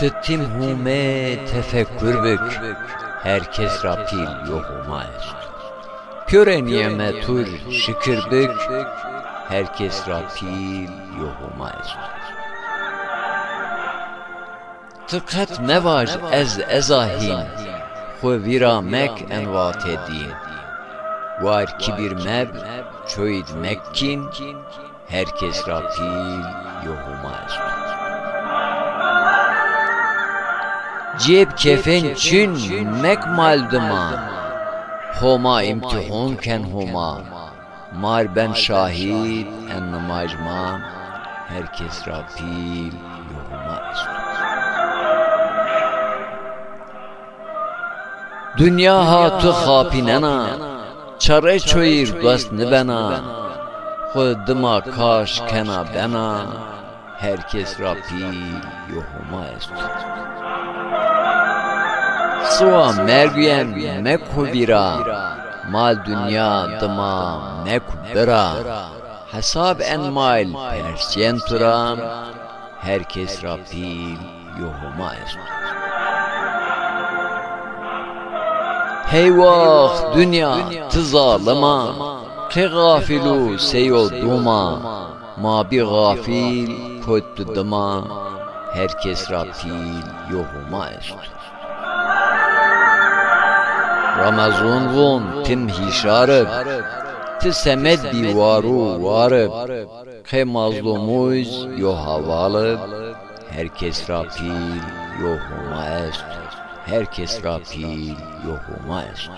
Tıttim hume tefekkür bük, herkes rapil yohuma est. Püre nimetur şükür bük, herkes rapil yohuma est. Tıkat mevaj ez ezahin, xwe vira mek envat edin. Var kibir meb, çoyd mekkin, herkes rapil yohuma est. Ceb kefen çün mek maldıma, homa imtihon ken homa, mar ben şahit en namajma, herkes rapil yohuma est. Dünya hatı khapinena, çare çoyir dost nibena, xudıma kaş kena bena, herkes rapil yohuma est. Sıva mergüyen mekhu bira, mal dünya dıma mekhu bira, hesab en mal persiyen tura, herkes rapil yohuma est. Hey vah dünya tızalıma, ki gafilu seyol duma, ma bir gafil kötü dıma, herkes rapil yohuma est. Ramazan vun tim hişarıp, ti semed bi varu varıp, ki mazlumuz yo havalıp, herkes rapil yohuma est. Herkes rapil yohuma est.